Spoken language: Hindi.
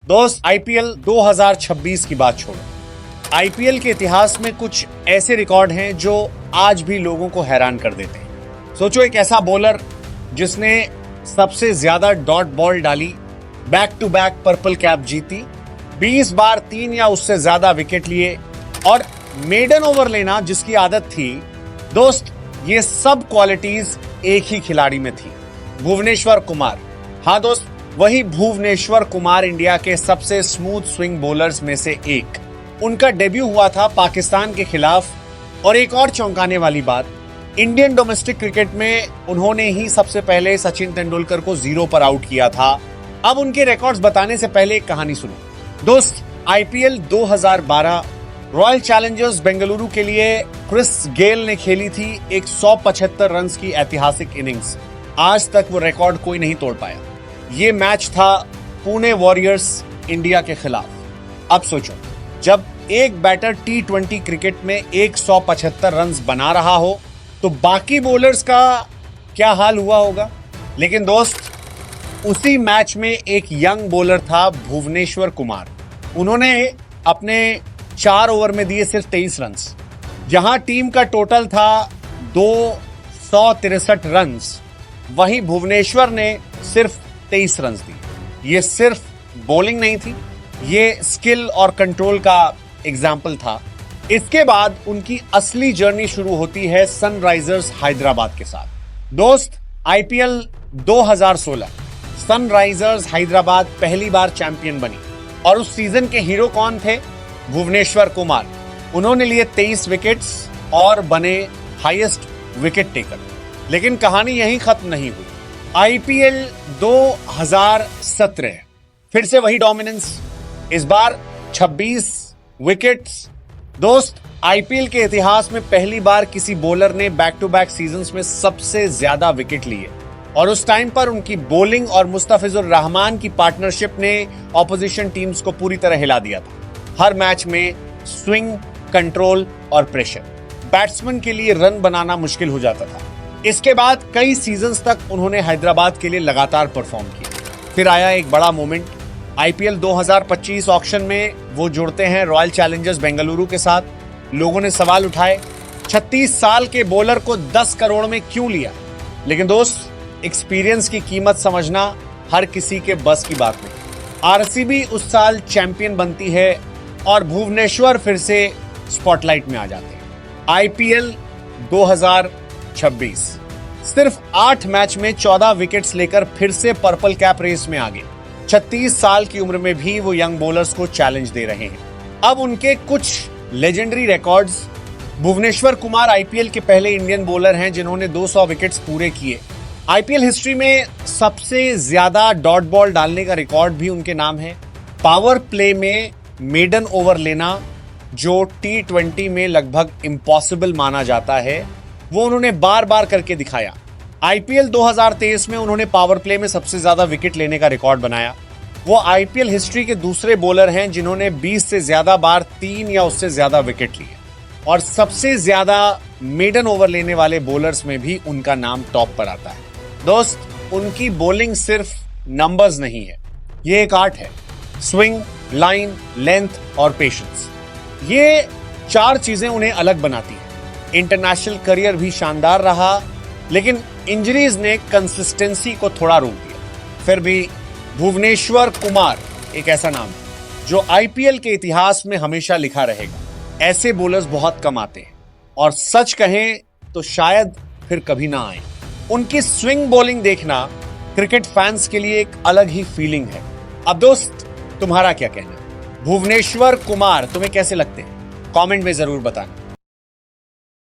दोस्त, आईपीएल 2026 की बात छोड़ो। आईपीएल के इतिहास में कुछ ऐसे रिकॉर्ड हैं जो आज भी लोगों को हैरान कर देते हैं। सोचो, एक ऐसा बॉलर जिसने सबसे ज्यादा डॉट बॉल डाली, back to back purple cap जीती, 20 बार 3 या उससे ज्यादा विकेट लिए और मेडन ओवर लेना जिसकी आदत थी। दोस्त, ये सब क्वालिटीज एक ही खिलाड़ी में थी, भुवनेश्वर कुमार। हाँ दोस्त, वही भुवनेश्वर कुमार इंडिया के सबसे स्मूथ स्विंग बॉलर्स में से एक। उनका डेब्यू हुआ था पाकिस्तान के खिलाफ। और एक और चौंकाने वाली बात, इंडियन डोमेस्टिक क्रिकेट में उन्होंने ही सबसे पहले सचिन तेंदुलकर को 0 पर आउट किया था। अब उनके रिकॉर्ड्स बताने से पहले एक कहानी सुनो। दोस्त, आईपीएल 2012 रॉयल चैलेंजर्स बेंगलुरु के लिए क्रिस गेल ने खेली थी एक 175 रन की ऐतिहासिक इनिंग्स। आज तक वो रिकॉर्ड कोई नहीं तोड़ पाया। ये मैच था पुणे वॉरियर्स इंडिया के खिलाफ। अब सोचो, जब एक बैटर T20 क्रिकेट में 175 रन बना रहा हो तो बाकी बॉलर्स का क्या हाल हुआ होगा। लेकिन दोस्त, उसी मैच में एक यंग बॉलर था भुवनेश्वर कुमार। उन्होंने अपने 4 ओवर में दिए सिर्फ 23 रन, जहां टीम का टोटल था 263 रन। वहीं भुवनेश्वर ने सिर्फ 23 रन दिए। ये सिर्फ बॉलिंग नहीं थी, ये स्किल और कंट्रोल का एग्जाम्पल था। इसके बाद उनकी असली जर्नी शुरू होती है सनराइजर्स हैदराबाद के साथ। दोस्त, आईपीएल 2016 सनराइजर्स हैदराबाद पहली बार चैंपियन बनी और उस सीजन के हीरो कौन थे? भुवनेश्वर कुमार। उन्होंने लिए 23 विकेट्स और बने हाईएस्ट विकेट टेकर। लेकिन कहानी यहीं खत्म नहीं हुई। आईपीएल 2017 फिर से वही डोमिनेंस, इस बार 26 विकेट्स। दोस्त, आईपीएल के इतिहास में पहली बार किसी बॉलर ने बैक टू बैक सीजन्स में सबसे ज्यादा विकेट लिए और उस टाइम पर उनकी बॉलिंग और मुस्तफिजुर रहमान की पार्टनरशिप ने ऑपोजिशन टीम्स को पूरी तरह हिला दिया था। हर मैच में स्विंग, कंट्रोल और प्रेशर, बैट्समैन के लिए रन बनाना मुश्किल हो जाता था। इसके बाद कई सीजन्स तक उन्होंने हैदराबाद के लिए लगातार परफॉर्म किया। फिर आया एक बड़ा मोमेंट, आईपीएल 2025 ऑक्शन में वो जुड़ते हैं रॉयल चैलेंजर्स बेंगलुरु के साथ। लोगों ने सवाल उठाए, 36 साल के बॉलर को 10 करोड़ में क्यों लिया? लेकिन दोस्त, एक्सपीरियंस की कीमत समझना हर किसी के बस की बात नहीं। आरसीबी उस साल चैंपियन बनती है और भुवनेश्वर फिर से स्पॉटलाइट में आ जाते हैं। आईपीएल 2026 सिर्फ 8 मैच में 14 विकेट्स लेकर फिर से पर्पल कैप रेस में आ गए। 36 साल की उम्र में भी वो यंग बॉलर्स को चैलेंज दे रहे हैं। अब उनके कुछ legendary records. Bhuvneshwar Kumar IPL के पहले इंडियन बॉलर हैं जिन्होंने 200 विकेट्स पूरे किए। आईपीएल हिस्ट्री में सबसे ज्यादा डॉट बॉल डालने का रिकॉर्ड भी उनके नाम है। पावर प्ले में मेडन ओवर लेना, जो T20 में लगभग इम्पॉसिबल माना जाता है, वो उन्होंने बार बार करके दिखाया। आईपीएल 2023 में उन्होंने पावर प्ले में सबसे ज्यादा विकेट लेने का रिकॉर्ड बनाया। वो आईपीएल हिस्ट्री के दूसरे बॉलर हैं जिन्होंने 20 से ज्यादा बार 3 या उससे ज्यादा विकेट लिए और सबसे ज्यादा मेडन ओवर लेने वाले बॉलर्स में भी उनका नाम टॉप पर आता है। दोस्त, उनकी बॉलिंग सिर्फ नंबर्स नहीं है, ये एक आर्ट है। स्विंग, लाइन, लेंथ और पेशेंस, ये 4 चीजें उन्हें अलग बनाती हैं। इंटरनेशनल करियर भी शानदार रहा, लेकिन इंजरीज ने कंसिस्टेंसी को थोड़ा रोक दिया। फिर भी भुवनेश्वर कुमार एक ऐसा नाम है जो आईपीएल के इतिहास में हमेशा लिखा रहेगा। ऐसे बॉलर्स बहुत कम आते हैं और सच कहें तो शायद फिर कभी ना आए। उनकी स्विंग बॉलिंग देखना क्रिकेट फैंस के लिए एक अलग ही फीलिंग है। अब दोस्त, तुम्हारा क्या कहना है? भुवनेश्वर कुमार तुम्हें कैसे लगते हैं? कमेंट में जरूर बताना।